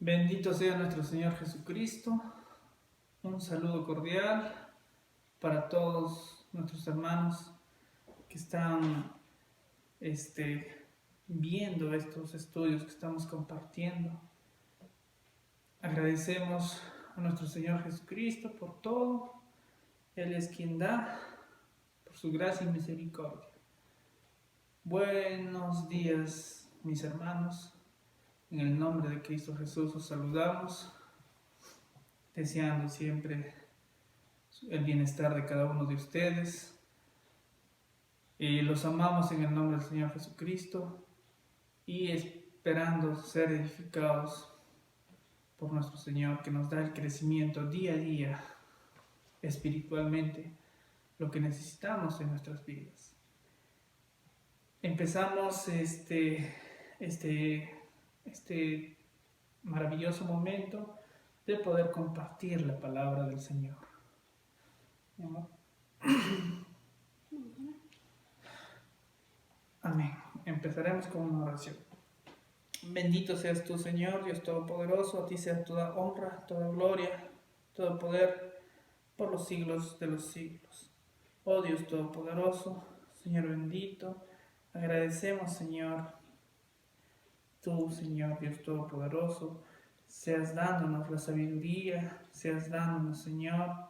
Bendito sea nuestro Señor Jesucristo. Un saludo cordial para todos nuestros hermanos que están viendo estos estudios que estamos compartiendo. Agradecemos a nuestro Señor Jesucristo por todo. Él es quien da, por su gracia y misericordia. Buenos días, mis hermanos. En el nombre de Cristo Jesús os saludamos, deseando siempre el bienestar de cada uno de ustedes. Los amamos en el nombre del Señor Jesucristo y esperando ser edificados por nuestro Señor, que nos da el crecimiento día a día espiritualmente, lo que necesitamos en nuestras vidas. Empezamos este maravilloso momento de poder compartir la palabra del Señor. ¿Mi amor? Amén. Empezaremos con una oración. Bendito seas tú, Señor, Dios Todopoderoso. A ti sea toda honra, toda gloria, todo poder por los siglos de los siglos. Oh Dios Todopoderoso, Señor bendito, agradecemos, Señor, tú, Señor Dios Todopoderoso, seas dándonos la sabiduría, seas dándonos, Señor,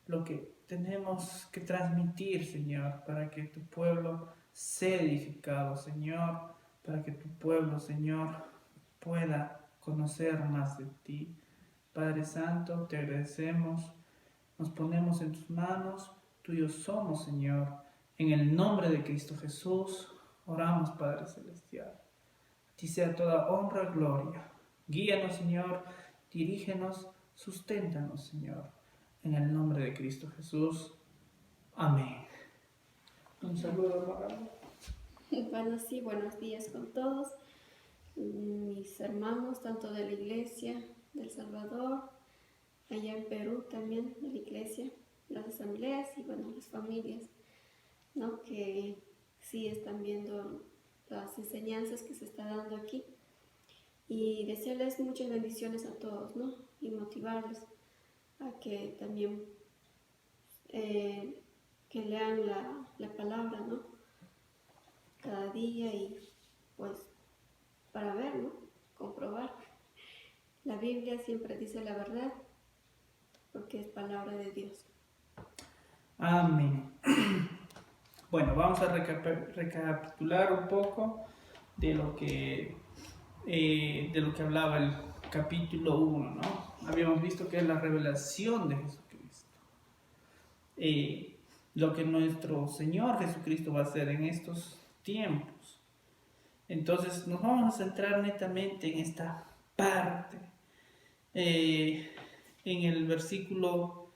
lo que tenemos que transmitir, Señor, para que tu pueblo sea edificado, Señor, para que tu pueblo, Señor, pueda conocer más de ti. Padre Santo, te agradecemos, nos ponemos en tus manos, tuyos somos, Señor. En el nombre de Cristo Jesús, oramos, Padre Celestial. A ti sea toda honra y gloria. Guíanos, Señor, dirígenos, susténtanos, Señor. En el nombre de Cristo Jesús. Amén. Un saludo, hermano. Bueno, sí, buenos días con todos, mis hermanos, tanto de la iglesia del Salvador, allá en Perú también, de la iglesia, las asambleas y bueno, las familias, ¿no? Que sí están viendo las enseñanzas que se está dando aquí. Y desearles muchas bendiciones a todos, ¿no? Y motivarles a que también que lean la palabra, ¿no? Cada día y pues para ver, ¿no? Comprobar. La Biblia siempre dice la verdad porque es palabra de Dios. Amén. Bueno, vamos a recapitular un poco de lo que hablaba el capítulo 1, ¿no? Habíamos visto que es la revelación de Jesucristo. Lo que nuestro Señor Jesucristo va a hacer en estos tiempos. Entonces nos vamos a centrar netamente en esta parte. En el versículo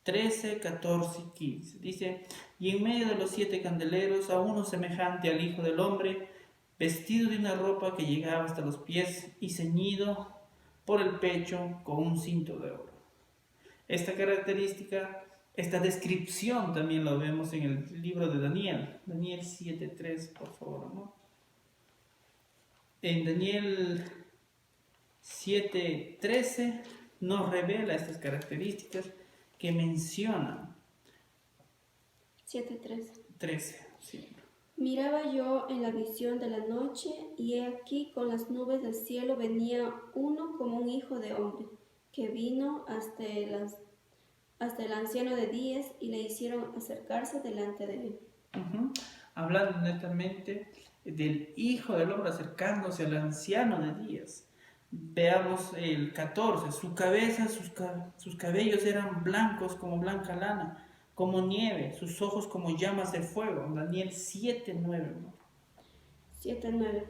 13, 14 y 15. Dice: y en medio de los 7 candeleros, a uno semejante al Hijo del Hombre, vestido de una ropa que llegaba hasta los pies y ceñido por el pecho con un cinto de oro. Esta característica, esta descripción también lo vemos en el libro de Daniel. Daniel 7:3, por favor, ¿no? En Daniel 7:13 nos revela estas características que mencionan. 7:13. Sí. Miraba yo en la visión de la noche, y he aquí con las nubes del cielo venía uno como un hijo de hombre, que vino hasta el anciano de días, y le hicieron acercarse delante de él. Hablando netamente del Hijo del Hombre acercándose al anciano de días. Veamos el 14. Su cabeza, sus cabellos eran blancos como blanca lana, como nieve, sus ojos como llamas de fuego. Daniel 7:9. 7:9.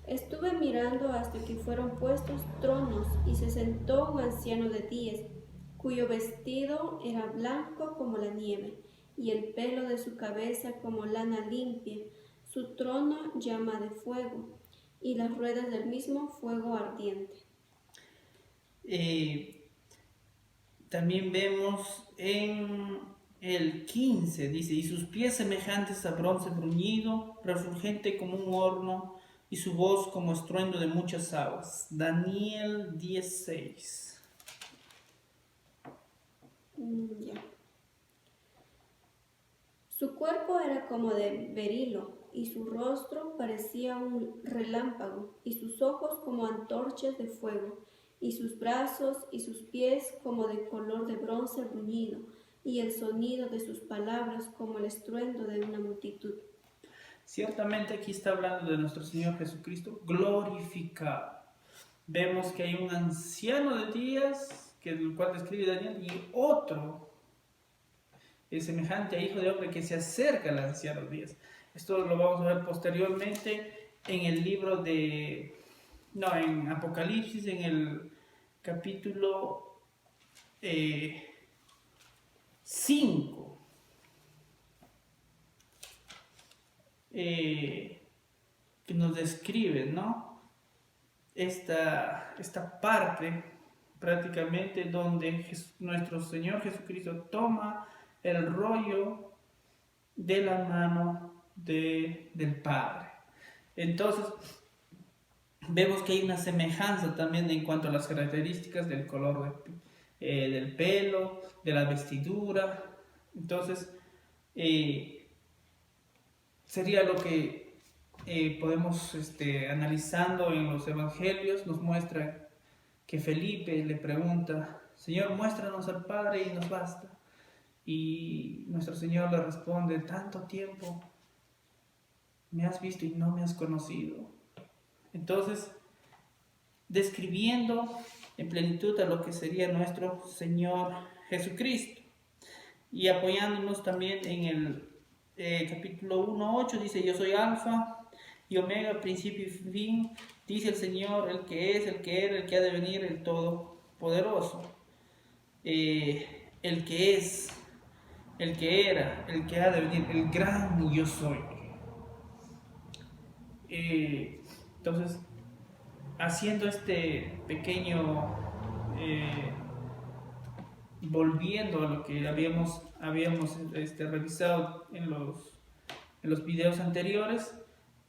Estuve mirando hasta que fueron puestos tronos, y se sentó un anciano de días, cuyo vestido era blanco como la nieve, y el pelo de su cabeza como lana limpia, su trono llama de fuego, y las ruedas del mismo fuego ardiente. También vemos en el 15, dice: y sus pies semejantes a bronce bruñido, refulgente como un horno, y su voz como estruendo de muchas aguas. Daniel 10:6. Ya. Su cuerpo era como de berilo, y su rostro parecía un relámpago, y sus ojos como antorchas de fuego, y sus brazos y sus pies como de color de bronce bruñido, y el sonido de sus palabras como el estruendo de una multitud. Ciertamente aquí está hablando de nuestro Señor Jesucristo glorificado. Vemos que hay un anciano de días, que el cual describe Daniel, y otro es semejante a hijo de hombre que se acerca al anciano de días. Esto lo vamos a ver posteriormente en el libro en Apocalipsis, en el capítulo 5. Que nos describe, ¿no? Esta parte prácticamente donde nuestro Señor Jesucristo toma el rollo de la mano del Padre. Entonces, vemos que hay una semejanza también en cuanto a las características del color del pelo, de la vestidura. Entonces, sería lo que podemos, analizando en los evangelios, nos muestra que Felipe le pregunta: Señor, muéstranos al Padre y nos basta. Y nuestro Señor le responde: tanto tiempo me has visto y no me has conocido. Entonces, describiendo en plenitud a lo que sería nuestro Señor Jesucristo. Y apoyándonos también en el capítulo 1:8, dice: yo soy Alfa y Omega, principio y fin, dice el Señor, el que es, el que era, el que ha de venir, el Todopoderoso. El que es, el que era, el que ha de venir, el gran yo soy. Entonces, haciendo este pequeño, volviendo a lo que habíamos revisado en los videos anteriores,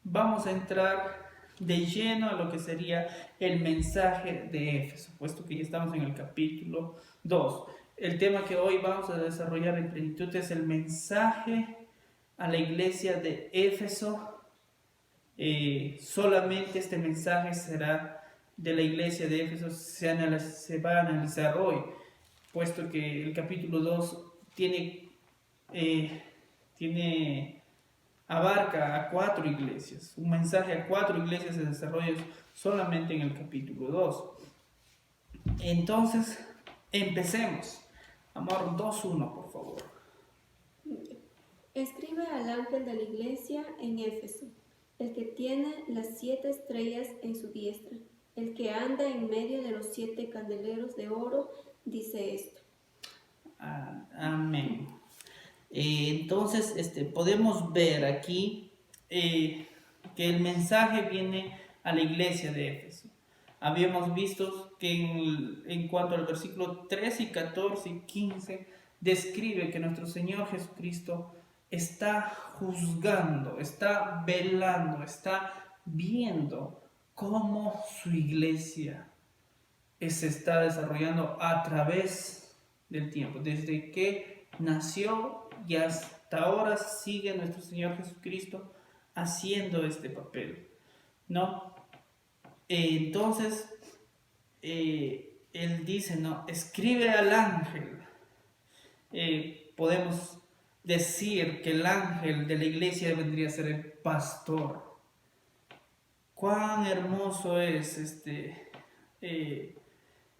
vamos a entrar de lleno a lo que sería el mensaje de Éfeso, puesto que ya estamos en el capítulo 2. El tema que hoy vamos a desarrollar en plenitud es el mensaje a la iglesia de Éfeso. Solamente este mensaje será de la iglesia de Éfeso, se va a analizar hoy, puesto que el capítulo 2 abarca a 4 iglesias. Un mensaje a 4 iglesias se desarrolla solamente en el capítulo 2. Entonces, empecemos. Amor, 2:1, por favor. Escribe al ángel de la iglesia en Éfeso, el que tiene las 7 estrellas en su diestra, el que anda en medio de los 7 candeleros de oro, dice esto. Amén. Entonces, podemos ver aquí que el mensaje viene a la iglesia de Éfeso. Habíamos visto que en cuanto al versículo 13 y 14 y 15 describe que nuestro Señor Jesucristo está juzgando, está velando, está viendo cómo su iglesia se está desarrollando a través del tiempo, desde que nació y hasta ahora sigue nuestro Señor Jesucristo haciendo este papel, ¿no? Entonces, él dice, ¿no? Escribe al ángel. Podemos decir que el ángel de la iglesia vendría a ser el pastor. Cuán hermoso es el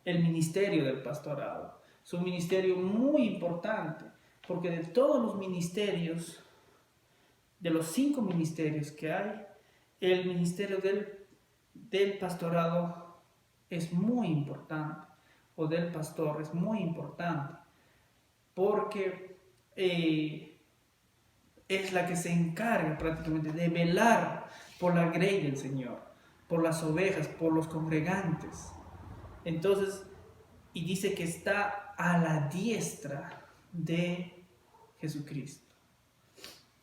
ministerio del pastorado. Es un ministerio muy importante, porque de todos los ministerios, de los 5 ministerios que hay, el ministerio del pastorado es muy importante, o del pastor es muy importante, porque es la que se encarga prácticamente de velar por la grey del Señor, por las ovejas, por los congregantes. Entonces, y dice que está a la diestra de Jesucristo.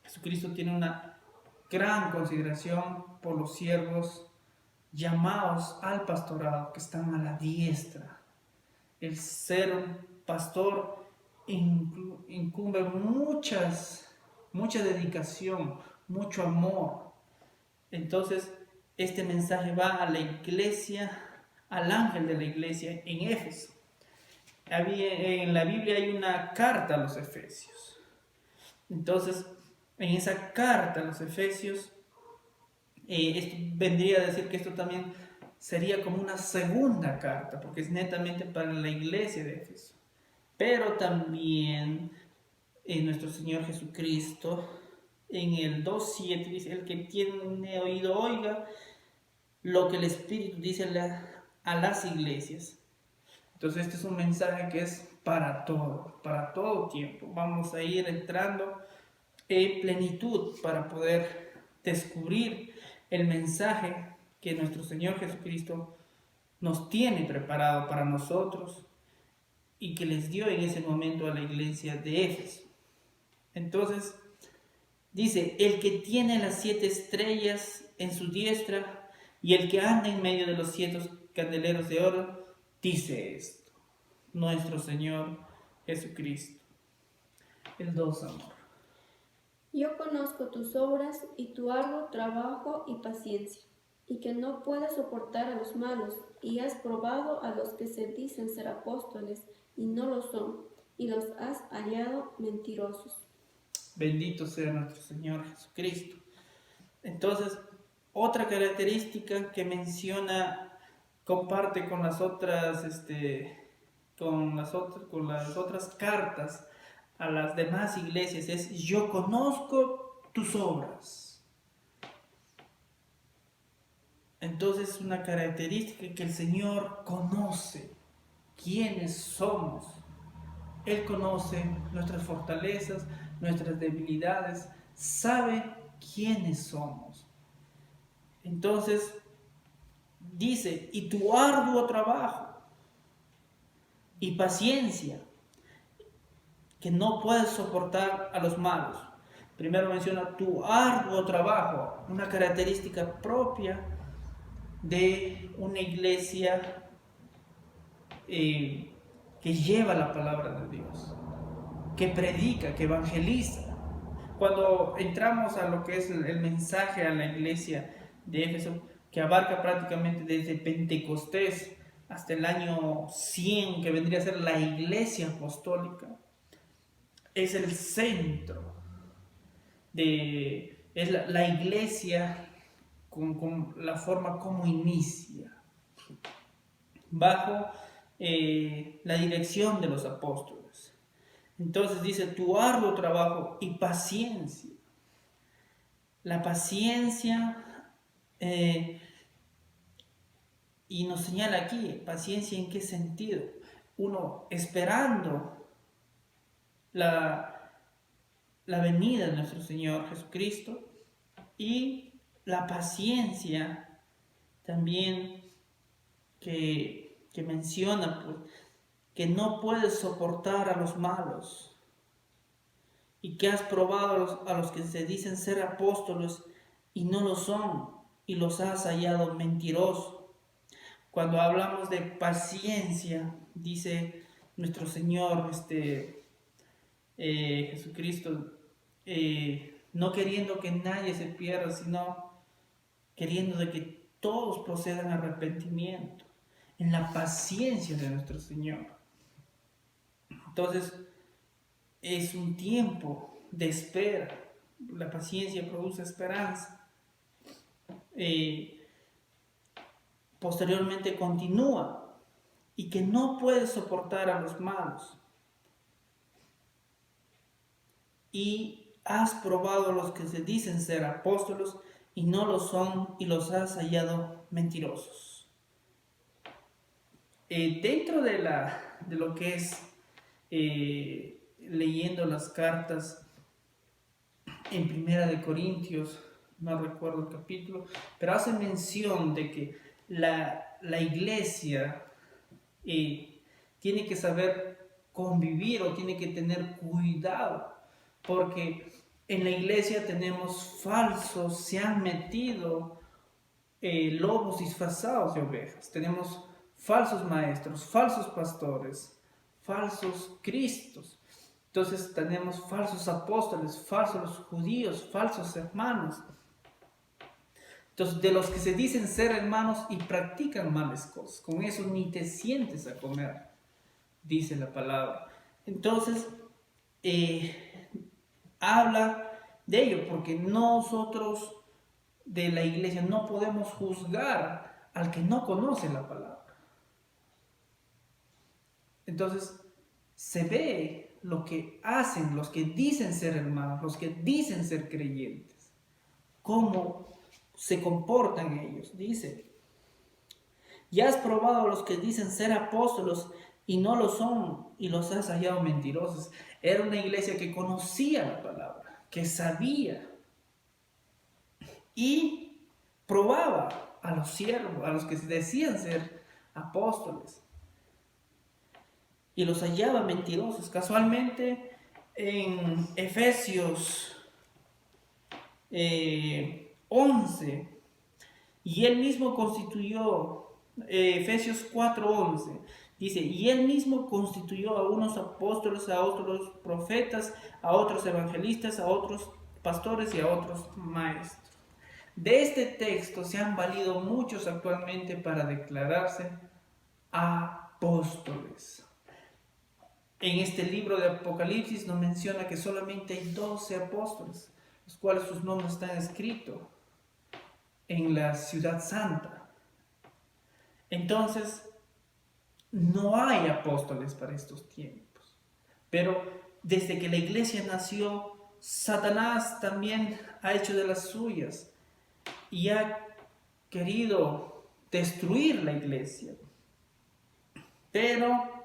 Jesucristo tiene una gran consideración por los siervos llamados al pastorado, que están a la diestra. El ser un pastor incumbe mucha dedicación, mucho amor. Entonces, este mensaje va a la iglesia, al ángel de la iglesia en Éfeso. En la Biblia hay una carta a los Efesios. Entonces, en esa carta a los Efesios, esto vendría a decir que esto también sería como una segunda carta, porque es netamente para la iglesia de Éfeso. Pero también nuestro Señor Jesucristo, en el 2:7 dice: el que tiene oído oiga lo que el Espíritu dice a las iglesias. Entonces este es un mensaje que es para todo tiempo. Vamos a ir entrando en plenitud para poder descubrir el mensaje que nuestro Señor Jesucristo nos tiene preparado para nosotros y que les dio en ese momento a la iglesia de Éfeso. Entonces dice: el que tiene las 7 estrellas en su diestra y el que anda en medio de los 7 candeleros de oro, dice esto: nuestro Señor Jesucristo. El 2, amor. Yo conozco tus obras y tu arduo trabajo y paciencia, y que no puedes soportar a los malos, y has probado a los que se dicen ser apóstoles y no lo son, y los has hallado mentirosos. Bendito sea nuestro Señor Jesucristo. Entonces, otra característica que menciona, comparte con las otras, con las otras cartas a las demás iglesias, es: yo conozco tus obras. Entonces es una característica que el Señor conoce quiénes somos. Él conoce nuestras fortalezas, nuestras debilidades, sabe quiénes somos. Entonces dice: y tu arduo trabajo y paciencia, que no puedes soportar a los malos. Primero menciona tu arduo trabajo, una característica propia de una iglesia que lleva la palabra de Dios, que predica, que evangeliza. Cuando entramos a lo que es el mensaje a la iglesia de Éfeso, que abarca prácticamente desde Pentecostés hasta el año 100, que vendría a ser la iglesia apostólica, es el centro es la iglesia con la forma como inicia, bajo la dirección de los apóstoles. Entonces dice: tu arduo trabajo y paciencia. La paciencia, y nos señala aquí, paciencia en qué sentido. Uno esperando la venida de nuestro Señor Jesucristo, y la paciencia también que menciona, pues, que no puedes soportar a los malos y que has probado a los que se dicen ser apóstoles y no lo son, y los has hallado mentirosos. Cuando hablamos de paciencia, dice nuestro Señor Jesucristo, no queriendo que nadie se pierda, sino queriendo de que todos procedan a arrepentimiento, en la paciencia de nuestro Señor. Entonces, es un tiempo de espera. La paciencia produce esperanza. Posteriormente continúa: y que no puede soportar a los malos, y has probado a los que se dicen ser apóstoles y no lo son, y los has hallado mentirosos. Dentro de lo que es leyendo las cartas en Primera de Corintios, no recuerdo el capítulo, pero hace mención de que la iglesia tiene que saber convivir, o tiene que tener cuidado, porque en la iglesia tenemos falsos, se han metido lobos disfrazados de ovejas. Tenemos falsos maestros, falsos pastores, falsos cristos. Entonces tenemos falsos apóstoles, falsos judíos, falsos hermanos. Entonces, de los que se dicen ser hermanos y practican malas cosas, con eso ni te sientes a comer, dice la palabra. Entonces, habla de ello, porque nosotros de la iglesia no podemos juzgar al que no conoce la palabra. Entonces, se ve lo que hacen los que dicen ser hermanos, los que dicen ser creyentes, cómo se comportan ellos. Dice, ya has probado a los que dicen ser apóstoles y no lo son, y los has hallado mentirosos. Era una iglesia que conocía la palabra, que sabía, y probaba a los siervos, a los que decían ser apóstoles, y los hallaba mentirosos. Casualmente, en Efesios 11, y él mismo constituyó, Efesios 4:11, dice, y él mismo constituyó a unos apóstoles, a otros profetas, a otros evangelistas, a otros pastores y a otros maestros. De este texto se han valido muchos actualmente para declararse apóstoles. En este libro de Apocalipsis nos menciona que solamente hay 12 apóstoles, los cuales sus nombres están escritos en la ciudad santa. Entonces, no hay apóstoles para estos tiempos. Pero desde que la iglesia nació, Satanás también ha hecho de las suyas y ha querido destruir la iglesia. Pero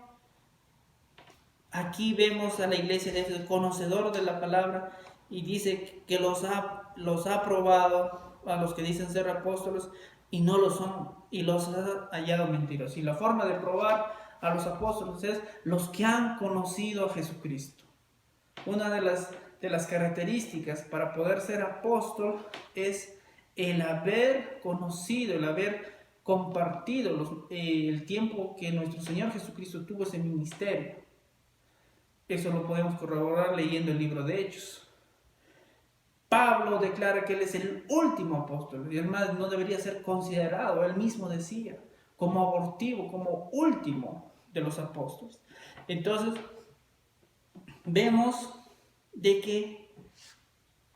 aquí vemos a la iglesia de conocedor de la palabra y dice que los ha probado a los que dicen ser apóstoles y no lo son, y los ha hallado mentirosos. Y la forma de probar a los apóstoles es los que han conocido a Jesucristo. Una de las características para poder ser apóstol es el haber conocido, el haber compartido el tiempo que nuestro Señor Jesucristo tuvo ese ministerio. Eso lo podemos corroborar leyendo el libro de Hechos. Pablo declara que él es el último apóstol, y además no debería ser considerado, él mismo decía, como abortivo, como último de los apóstoles. Entonces, vemos de que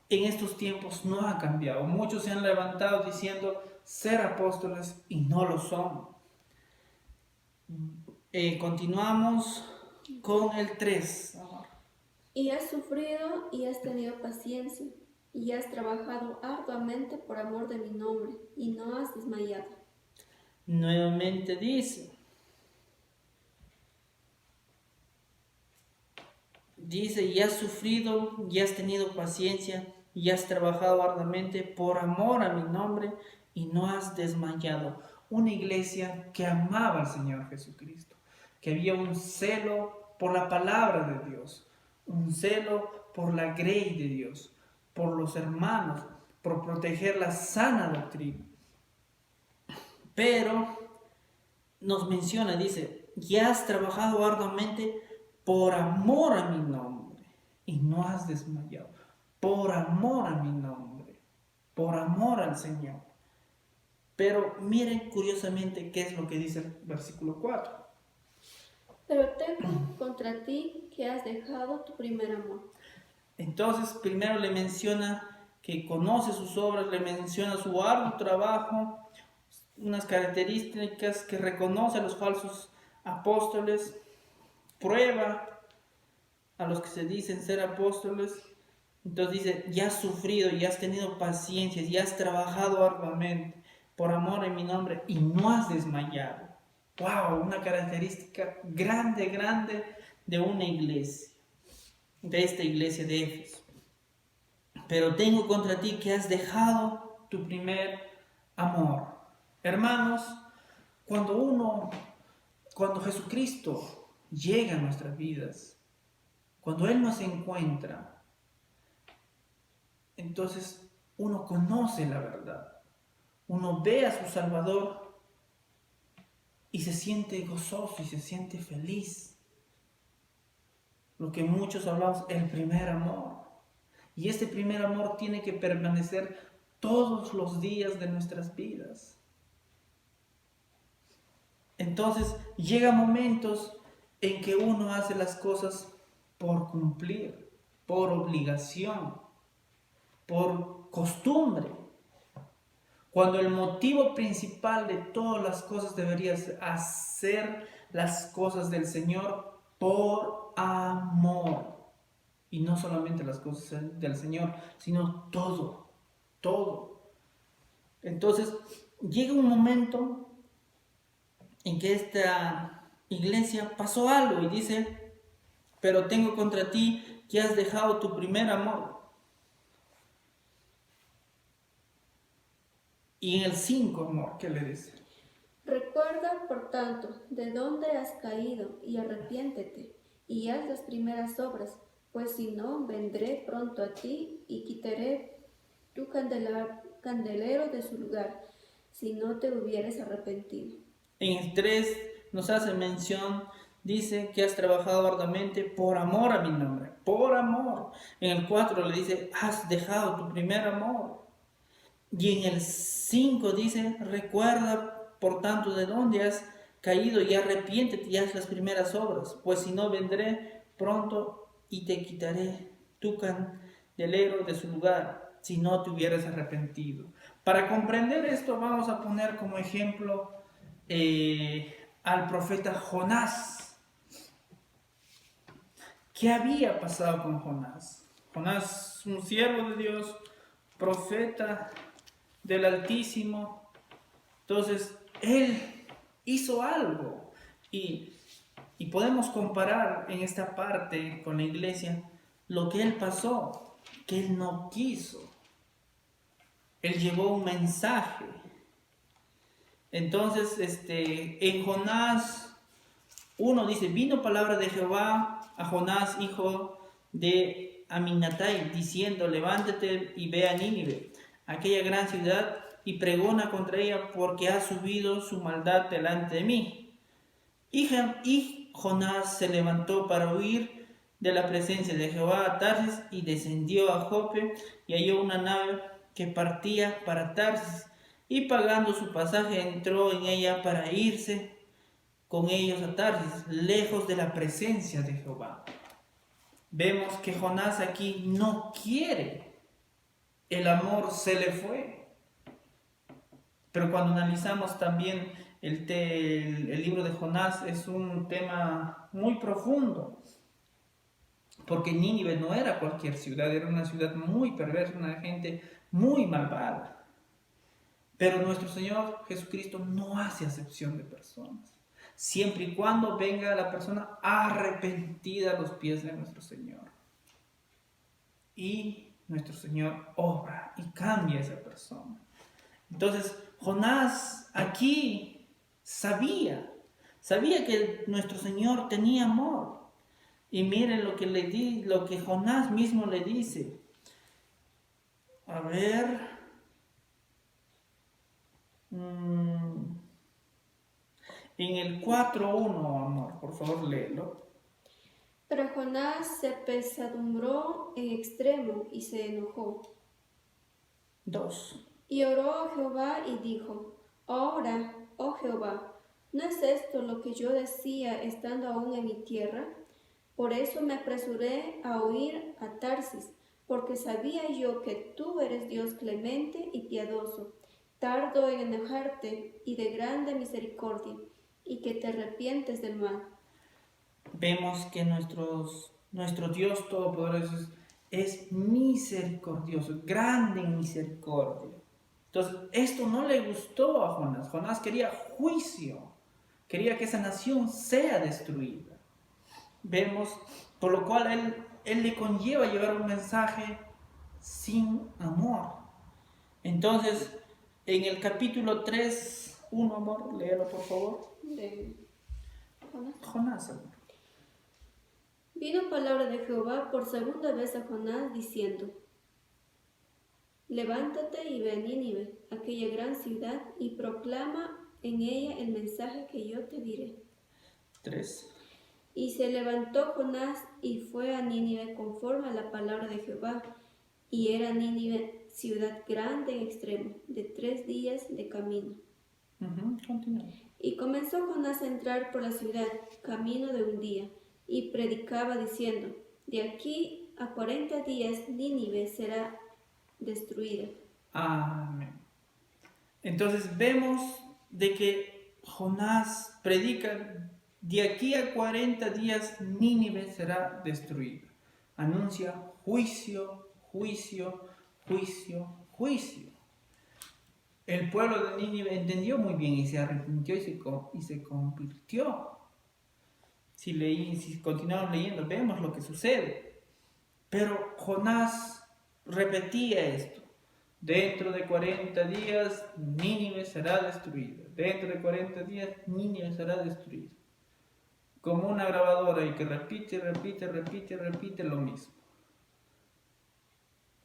en estos tiempos no ha cambiado. Muchos se han levantado diciendo ser apóstoles y no lo son. Continuamos con el 3. Y has sufrido y has tenido paciencia, y has trabajado arduamente por amor de mi nombre, y no has desmayado. Nuevamente dice, y has sufrido y has tenido paciencia y has trabajado arduamente por amor a mi nombre y no has desmayado. Una iglesia que amaba al Señor Jesucristo, que había un celo por la palabra de Dios, un celo por la grey de Dios, por los hermanos, por proteger la sana doctrina. Pero nos menciona, dice, ya has trabajado arduamente por amor a mi nombre y no has desmayado. Por amor a mi nombre, por amor al Señor. Pero miren curiosamente qué es lo que dice el versículo 4. Pero tengo contra ti que has dejado tu primer amor. Entonces primero le menciona que conoce sus obras, le menciona su arduo trabajo, unas características que reconoce a los falsos apóstoles, prueba a los que se dicen ser apóstoles. Entonces dice, ya has sufrido, ya has tenido paciencia, ya has trabajado arduamente por amor en mi nombre y no has desmayado. ¡Wow! Una característica grande de una iglesia, de esta iglesia de Éfeso. Pero tengo contra ti que has dejado tu primer amor. Hermanos, cuando Jesucristo llega a nuestras vidas, cuando Él nos encuentra, entonces uno conoce la verdad. Uno ve a su Salvador y se siente gozoso y se siente feliz. Lo que muchos hablamos, el primer amor. Y este primer amor tiene que permanecer todos los días de nuestras vidas. Entonces llegan momentos en que uno hace las cosas por cumplir, por obligación, por costumbre. Cuando el motivo principal de todas las cosas debería ser hacer las cosas del Señor por amor. Y no solamente las cosas del Señor, sino todo, todo. Entonces llega un momento en que esta iglesia pasó algo y dice, pero tengo contra ti que has dejado tu primer amor. Y en el 5, amor, ¿qué le dice? Recuerda, por tanto, de dónde has caído y arrepiéntete y haz las primeras obras, pues si no, vendré pronto a ti y quitaré tu candelero de su lugar, si no te hubieres arrepentido. En el 3 nos hace mención, dice que has trabajado arduamente por amor a mi nombre, por amor. En el 4 le dice, has dejado tu primer amor. Y en el 5 dice, recuerda por tanto de dónde has caído y arrepiéntete y haz las primeras obras, pues si no vendré pronto y te quitaré tu candelero de su lugar, si no te hubieras arrepentido. Para comprender esto vamos a poner como ejemplo al profeta Jonás. ¿Qué había pasado con Jonás? Jonás, un siervo de Dios, profeta del Altísimo. Entonces, él hizo algo y podemos comparar en esta parte con la iglesia lo que él pasó, que él no quiso. Él llevó un mensaje. Entonces, en Jonás 1 dice, vino palabra de Jehová a Jonás, hijo de Aminatai, diciendo, levántate y ve a Nínive, aquella gran ciudad, y pregona contra ella, porque ha subido su maldad delante de mí. Y Jonás se levantó para huir de la presencia de Jehová a Tarsis, y descendió a Jope, y halló una nave que partía para Tarsis, y pagando su pasaje entró en ella para irse con ellos a Tarsis, lejos de la presencia de Jehová. Vemos que Jonás aquí no quiere, el amor se le fue. Pero cuando analizamos también el libro de Jonás, es un tema muy profundo, porque Nínive no era cualquier ciudad, era una ciudad muy perversa, una gente muy malvada. Pero nuestro Señor Jesucristo no hace acepción de personas, siempre y cuando venga la persona arrepentida a los pies de nuestro Señor. Y nuestro Señor obra y cambia a esa persona. Entonces, Jonás aquí sabía que nuestro Señor tenía amor. Y miren lo que Jonás mismo le dice. A ver. En el 4:1, amor, por favor, léelo. Pero Jonás se apesadumbró en extremo y se enojó. 2. Y oró a Jehová y dijo, ahora, oh Jehová, ¿no es esto lo que yo decía estando aún en mi tierra? Por eso me apresuré a huir a Tarsis, porque sabía yo que tú eres Dios clemente y piadoso, tardo en enojarte y de grande misericordia, y que te arrepientes del mal. Vemos que nuestro Dios Todopoderoso es misericordioso, grande en misericordia. Entonces, esto no le gustó a Jonás. Jonás quería juicio, quería que esa nación sea destruida. Vemos, por lo cual él le conlleva llevar un mensaje sin amor. Entonces, en el capítulo 3:1, amor, léalo por favor. De Jonás. Jonás, amor. Vino palabra de Jehová por segunda vez a Jonás diciendo, levántate y ve a Nínive, aquella gran ciudad, y proclama en ella el mensaje que yo te diré. 3. Y se levantó Jonás y fue a Nínive conforme a la palabra de Jehová. Y era Nínive ciudad grande en extremo, de 3 días de camino. Continúa. Y comenzó Jonás a entrar por la ciudad, camino de un día, y predicaba diciendo, de aquí a 40 días Nínive será destruida. Amén. Entonces vemos de que Jonás predica, de aquí a 40 días Nínive será destruida. Anuncia juicio, juicio, juicio, juicio. El pueblo de Nínive entendió muy bien y se arrepintió y se convirtió. Si continuamos leyendo, vemos lo que sucede. Pero Jonás repetía esto. Dentro de 40 días Nínive será destruida. Dentro de 40 días Nínive será destruida. Como una grabadora y que repite lo mismo.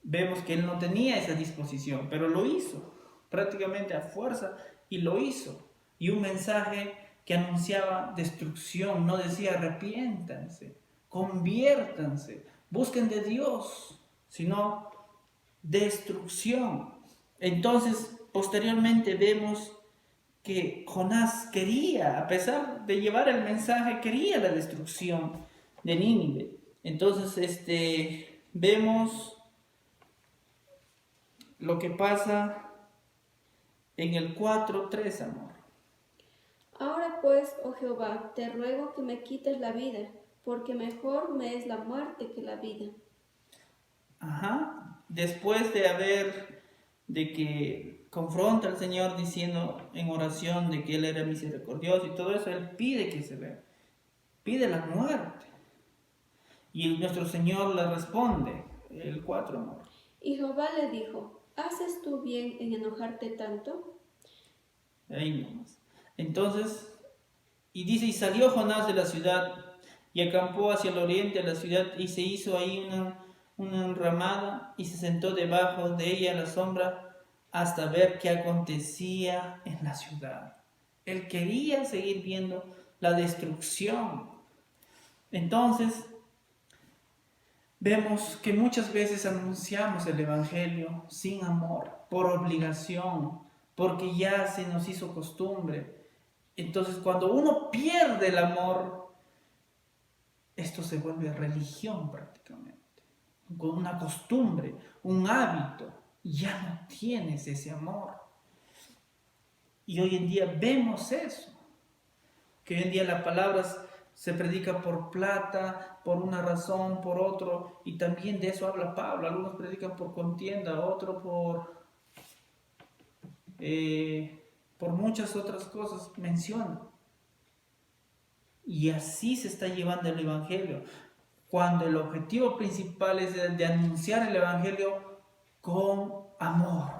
Vemos que él no tenía esa disposición, pero lo hizo. Prácticamente a fuerza, y lo hizo. Y un mensaje que anunciaba destrucción, no decía arrepiéntanse, conviértanse, busquen de Dios, sino destrucción. Entonces, posteriormente vemos que Jonás quería, a pesar de llevar el mensaje, quería la destrucción de Nínive. Entonces, vemos lo que pasa en el 4:3, amor. Ahora pues, oh Jehová, te ruego que me quites la vida, porque mejor me es la muerte que la vida. Después de que confronta al Señor diciendo en oración de que Él era misericordioso y todo eso, Él pide que se vea, pide la muerte. Y nuestro Señor le responde, el 4, amor. Y Jehová le dijo, ¿haces tú bien en enojarte tanto? Ahí nomás. Entonces, y dice, y salió Jonás de la ciudad y acampó hacia el oriente de la ciudad y se hizo ahí una enramada y se sentó debajo de ella a la sombra hasta ver qué acontecía en la ciudad. Él quería seguir viendo la destrucción. Entonces, vemos que muchas veces anunciamos el Evangelio sin amor, por obligación, porque ya se nos hizo costumbre. Entonces, cuando uno pierde el amor, esto se vuelve religión prácticamente, con una costumbre, un hábito, ya no tienes ese amor. Y hoy en día vemos eso, que hoy en día la palabra se predica por plata, por una razón, por otro, y también de eso habla Pablo. Algunos predican por contienda, otros por muchas otras cosas menciona. Y así se está llevando el Evangelio, cuando el objetivo principal es de anunciar el Evangelio con amor.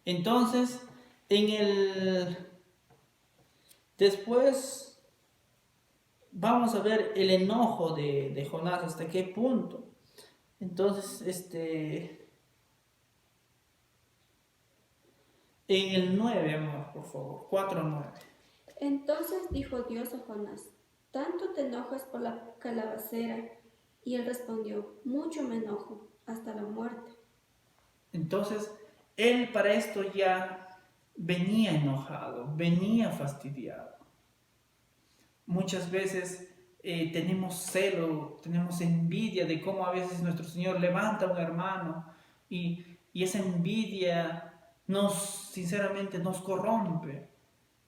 Entonces, después vamos a ver el enojo de Jonás, hasta qué punto. Entonces, en el 9, amor, por favor, 4:9. Entonces dijo Dios a Jonás, ¿tanto te enojas por la calabacera? Y él respondió, mucho me enojo, hasta la muerte. Entonces, él para esto ya venía enojado, venía fastidiado. Muchas veces tenemos celo, tenemos envidia de cómo a veces nuestro Señor levanta a un hermano y esa envidia sinceramente nos corrompe,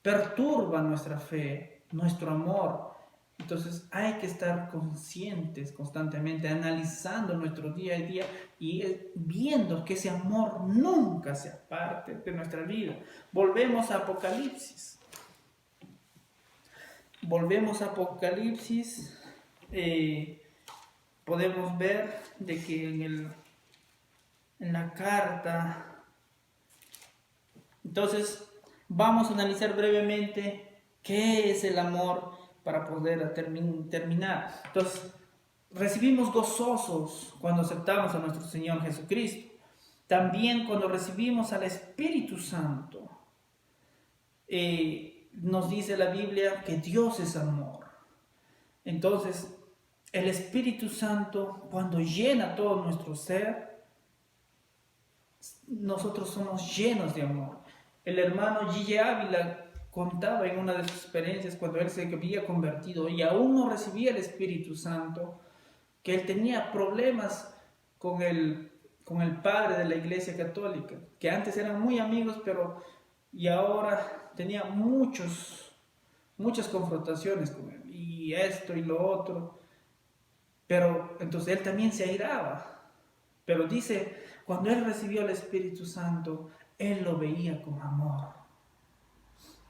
perturba nuestra fe, nuestro amor. Entonces hay que estar conscientes constantemente, analizando nuestro día a día y viendo que ese amor nunca se aparte de nuestra vida. Volvemos a Apocalipsis. Podemos ver de que en la carta. Entonces, vamos a analizar brevemente qué es el amor para poder terminar. Entonces, recibimos gozosos cuando aceptamos a nuestro Señor Jesucristo. También cuando recibimos al Espíritu Santo. Nos dice la Biblia que Dios es amor. Entonces, el Espíritu Santo, cuando llena todo nuestro ser, nosotros somos llenos de amor. El hermano Gille Ávila contaba en una de sus experiencias cuando él se había convertido y aún no recibía el Espíritu Santo, que él tenía problemas con el padre de la Iglesia Católica, que antes eran muy amigos, y ahora tenía muchas confrontaciones con él, y esto y lo otro. Pero entonces él también se airaba. Pero dice, cuando él recibió el Espíritu Santo, él lo veía con amor.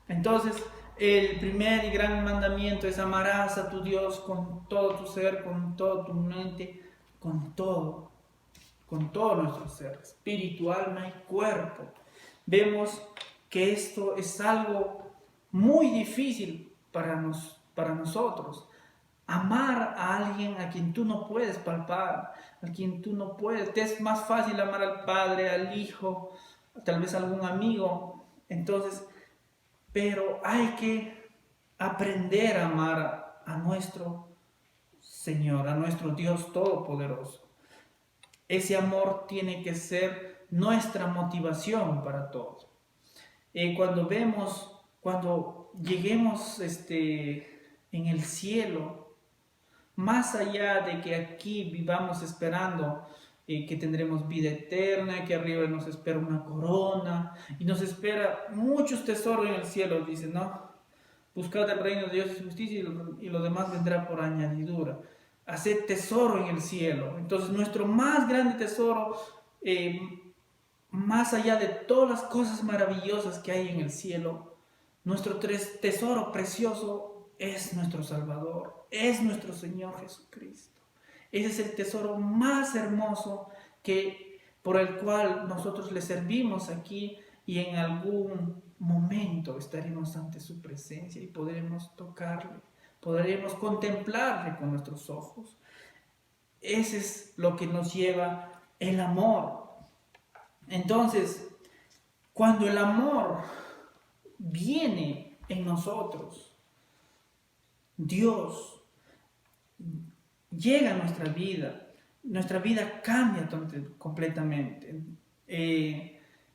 Entonces, el primer y gran mandamiento es: amarás a tu Dios con todo tu ser, con toda tu mente, con todo nuestro ser, espíritu, alma y cuerpo. Vemos que esto es algo muy difícil para nosotros. Amar a alguien a quien tú no puedes palpar, a quien tú no puedes. Te es más fácil amar al padre, al hijo, tal vez a algún amigo. Entonces, pero hay que aprender a amar a nuestro Señor, a nuestro Dios Todopoderoso. Ese amor tiene que ser nuestra motivación para todo. Cuando lleguemos en el cielo, más allá de que aquí vivamos esperando que tendremos vida eterna, que arriba nos espera una corona y nos espera muchos tesoros en el cielo, dice, ¿no? Buscad el reino de Dios y su justicia y lo demás vendrá por añadidura. Haced tesoro en el cielo. Entonces nuestro más grande tesoro, más allá de todas las cosas maravillosas que hay en el cielo, nuestro tesoro precioso es nuestro Salvador, es nuestro Señor Jesucristo. Ese es el tesoro más hermoso por el cual nosotros le servimos aquí, y en algún momento estaremos ante su presencia y podremos tocarle, podremos contemplarle con nuestros ojos. Ese es lo que nos lleva el amor. Entonces, cuando el amor viene en nosotros, Dios llega a nuestra vida cambia completamente.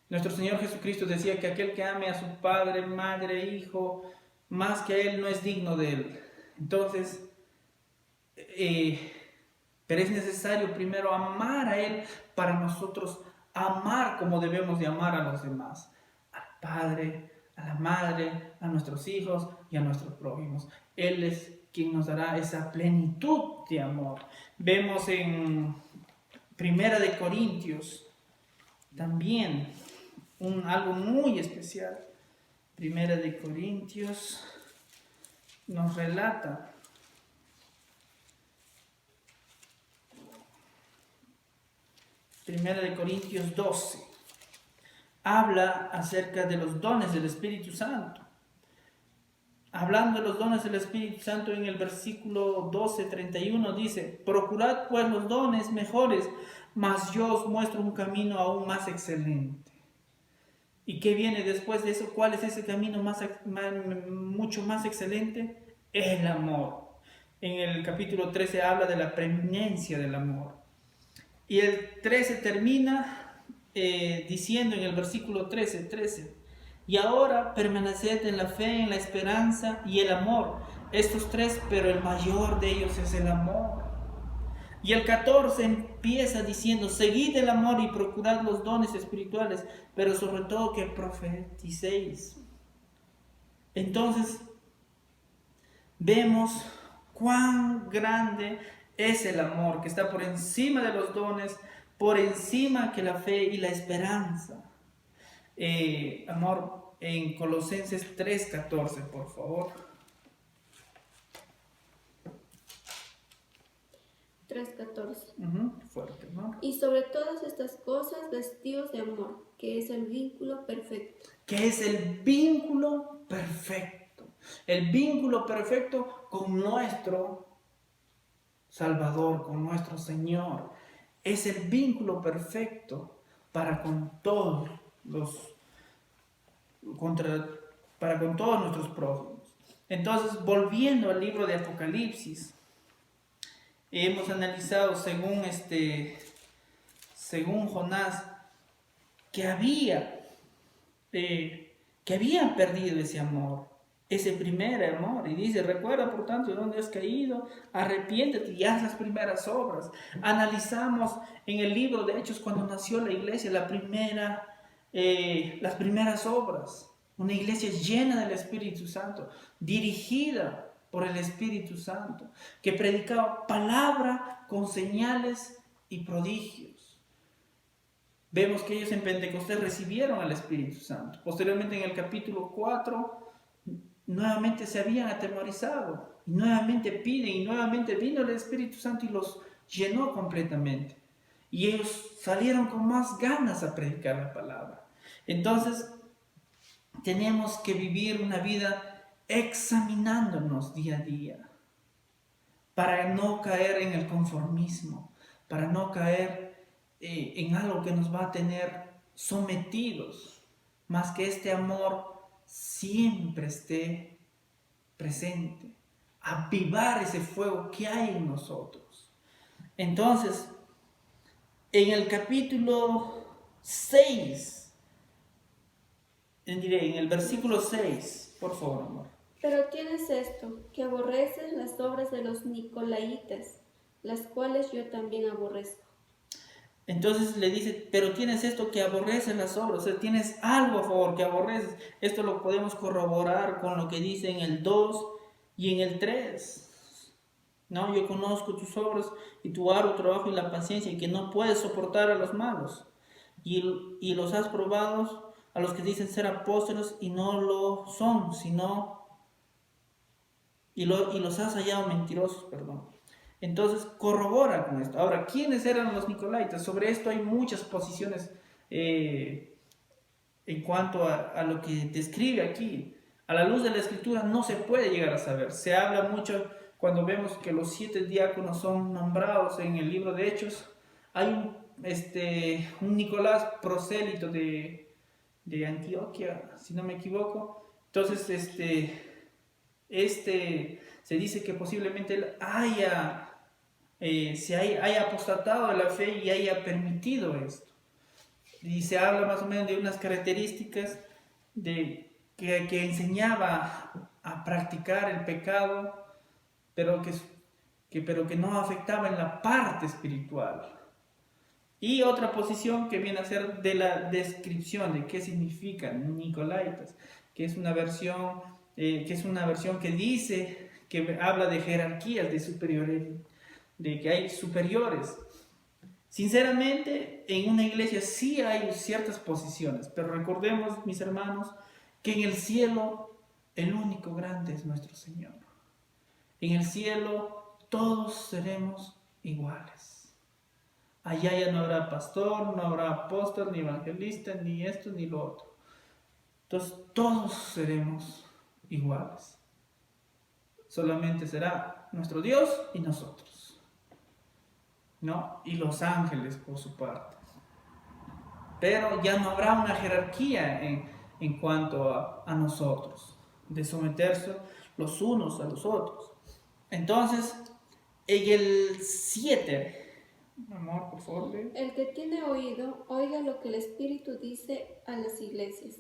Nuestro Señor Jesucristo decía que aquel que ame a su padre, madre, hijo, más que a él, no es digno de él. Entonces, pero es necesario primero amar a él para nosotros amar como debemos de amar a los demás, al Padre, a la Madre, a nuestros hijos y a nuestros prójimos. Él es quien nos dará esa plenitud de amor. Vemos en Primera de Corintios también algo muy especial. Primera de Corintios nos relata Primera de Corintios 12 habla acerca de los dones del Espíritu Santo. Hablando de los dones del Espíritu Santo, en el versículo 12:31 dice: procurad pues los dones mejores, mas yo os muestro un camino aún más excelente. ¿Y qué viene después de eso? ¿Cuál es ese camino mucho más excelente? El amor. En el capítulo 13 habla de la preeminencia del amor. Y el 13 termina diciendo en el versículo 13: y ahora permaneced en la fe, en la esperanza y el amor. Estos tres, pero el mayor de ellos es el amor. Y el 14 empieza diciendo: seguid el amor y procurad los dones espirituales, pero sobre todo que profeticéis. Entonces, vemos cuán grande es el amor, que está por encima de los dones, por encima que la fe y la esperanza. Amor, en Colosenses 3:14, por favor. 3:14. Fuerte, ¿no? Y sobre todas estas cosas, vestidos de amor, que es el vínculo perfecto. Que es el vínculo perfecto. El vínculo perfecto con nuestro Salvador, con nuestro Señor. Es el vínculo perfecto para con todos para con todos nuestros prójimos. Entonces, volviendo al libro de Apocalipsis, hemos analizado según Jonás que habían perdido ese amor, ese primer amor. Y dice, recuerda por tanto de dónde has caído, arrepiéntete y haz las primeras obras. Analizamos en el libro de Hechos cuando nació la iglesia, las primeras obras. Una iglesia llena del Espíritu Santo, dirigida por el Espíritu Santo, que predicaba palabra con señales y prodigios. Vemos que ellos en Pentecostés recibieron al Espíritu Santo. Posteriormente en el capítulo 4, nuevamente se habían atemorizado. Y nuevamente piden y nuevamente vino el Espíritu Santo y los llenó completamente. Y ellos salieron con más ganas a predicar la palabra. Entonces, tenemos que vivir una vida examinándonos día a día para no caer en el conformismo, para no caer en algo que nos va a tener sometidos, más que este amor siempre esté presente, avivar ese fuego que hay en nosotros. Entonces, en el capítulo 6, en el versículo 6, por favor, amor. Pero tienes esto, que aborreces las obras de los nicolaítas, las cuales yo también aborrezco. Entonces le dice, pero tienes esto que aborreces las obras, o sea, tienes algo a favor que aborreces. Esto lo podemos corroborar con lo que dice en el 2 y en el 3. No, yo conozco tus obras y tu arduo trabajo y la paciencia, y que no puedes soportar a los malos. Y los has probado a los que dicen ser apóstoles y no lo son, y los has hallado mentirosos, perdón. Entonces corrobora con esto. Ahora, ¿quiénes eran los nicolaitas? Sobre esto hay muchas posiciones en cuanto a lo que describe aquí. A la luz de la escritura no se puede llegar a saber. Se habla mucho cuando vemos que los 7 diáconos son nombrados en el libro de Hechos. Hay un Nicolás prosélito de Antioquia, si no me equivoco. Entonces, se dice que posiblemente él haya apostatado de la fe y haya permitido esto. Y se habla más o menos de unas características que enseñaba a practicar el pecado, pero que no afectaba en la parte espiritual. Y otra posición que viene a ser de la descripción de qué significan Nicolaitas, que es una versión que dice, que habla de jerarquías, de superiores, de que hay superiores. Sinceramente, en una iglesia sí hay ciertas posiciones, pero recordemos, mis hermanos, que en el cielo el único grande es nuestro Señor. En el cielo todos seremos iguales. Allá ya no habrá pastor, no habrá apóstol, ni evangelista, ni esto, ni lo otro. Entonces todos seremos iguales. Solamente será nuestro Dios y nosotros, ¿no? Y los ángeles por su parte. Pero ya no habrá una jerarquía en cuanto a nosotros, de someterse los unos a los otros. Entonces, en el 7, amor, por favor, lee. El que tiene oído, oiga lo que el Espíritu dice a las iglesias.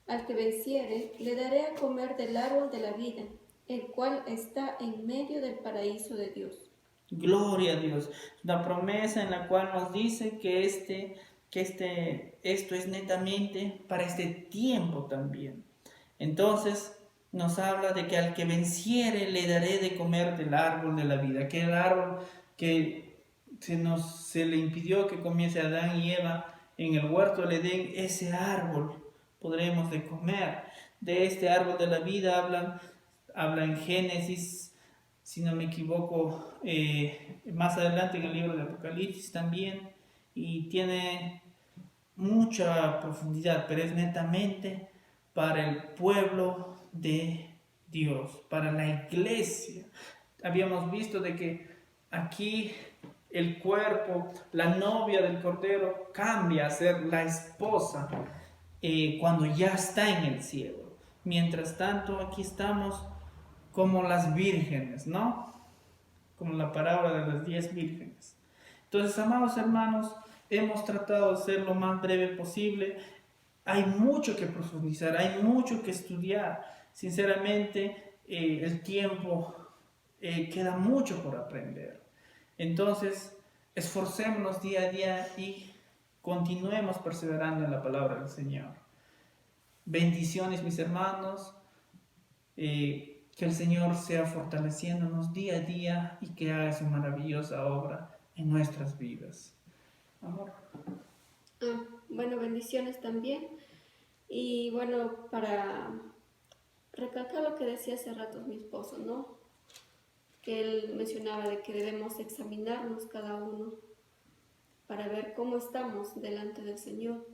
Al que venciere, le daré a comer del árbol de la vida, el cual está en medio del paraíso de Dios. Gloria a Dios. La promesa en la cual nos dice que esto es netamente para este tiempo también. Entonces nos habla de que al que venciere le daré de comer del árbol de la vida, que el árbol que se le impidió que comiese Adán y Eva en el huerto del Edén, ese árbol podremos de comer. De este árbol de la vida habla en Génesis, si no me equivoco, más adelante en el libro de Apocalipsis también, y tiene mucha profundidad, pero es netamente para el pueblo de Dios, para la iglesia. Habíamos visto de que Aquí el cuerpo, la novia del Cordero cambia a ser la esposa cuando ya está en el cielo. Mientras tanto, aquí estamos como las vírgenes, ¿no? Como la parábola de las 10 vírgenes. Entonces, amados hermanos, hemos tratado de ser lo más breve posible. Hay mucho que profundizar, hay mucho que estudiar. Sinceramente, el tiempo queda mucho por aprender. Entonces, esforcémonos día a día y continuemos perseverando en la palabra del Señor. Bendiciones, mis hermanos. Que el Señor sea fortaleciéndonos día a día y que haga su maravillosa obra en nuestras vidas. Amor. Bueno, bendiciones también. Y bueno, para recalcar lo que decía hace rato mi esposo, ¿no? Que él mencionaba de que debemos examinarnos cada uno para ver cómo estamos delante del Señor.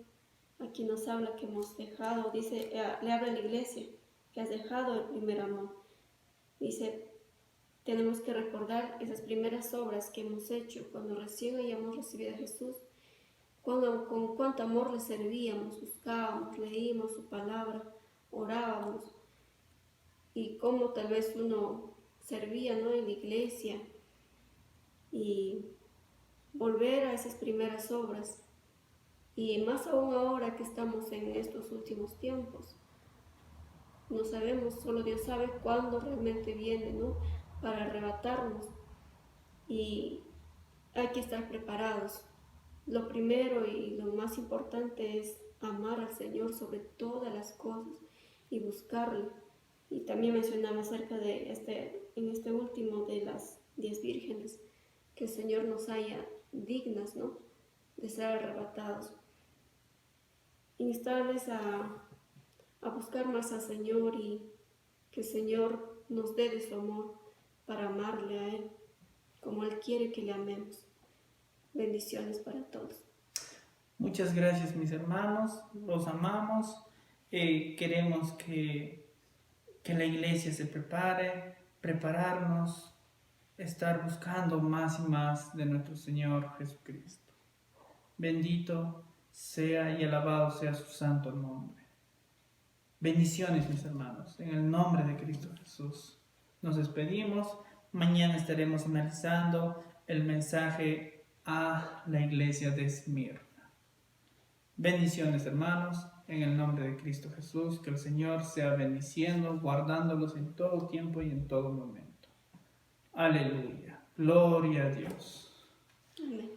Aquí nos habla que hemos dejado, dice, le habla a la iglesia, que has dejado el primer amor. Dice, tenemos que recordar esas primeras obras que hemos hecho cuando recién hayamos recibido a Jesús, con cuánto amor le servíamos, buscábamos, leímos su palabra, orábamos, y cómo tal vez uno servía, ¿no?, en la iglesia, y volver a esas primeras obras, y más aún ahora que estamos en estos últimos tiempos. No sabemos, solo Dios sabe cuándo realmente viene, ¿no?, para arrebatarnos, y hay que estar preparados. Lo primero y lo más importante es amar al Señor sobre todas las cosas y buscarlo. Y también mencionaba acerca de en este último de las 10 vírgenes, que el Señor nos haya dignas, ¿no?, de ser arrebatados. Instarles a buscar más al Señor y que el Señor nos dé de su amor para amarle a Él como Él quiere que le amemos. Bendiciones para todos. Muchas gracias, mis hermanos. Los amamos. Queremos que la iglesia se prepare, prepararnos, estar buscando más y más de nuestro Señor Jesucristo. Bendito sea y alabado sea su santo nombre. Bendiciones, mis hermanos, en el nombre de Cristo Jesús. Nos despedimos. Mañana estaremos analizando el mensaje a la iglesia de Esmirna. Bendiciones, hermanos, en el nombre de Cristo Jesús. Que el Señor sea bendiciendo, guardándolos en todo tiempo y en todo momento. Aleluya. Gloria a Dios. Amén.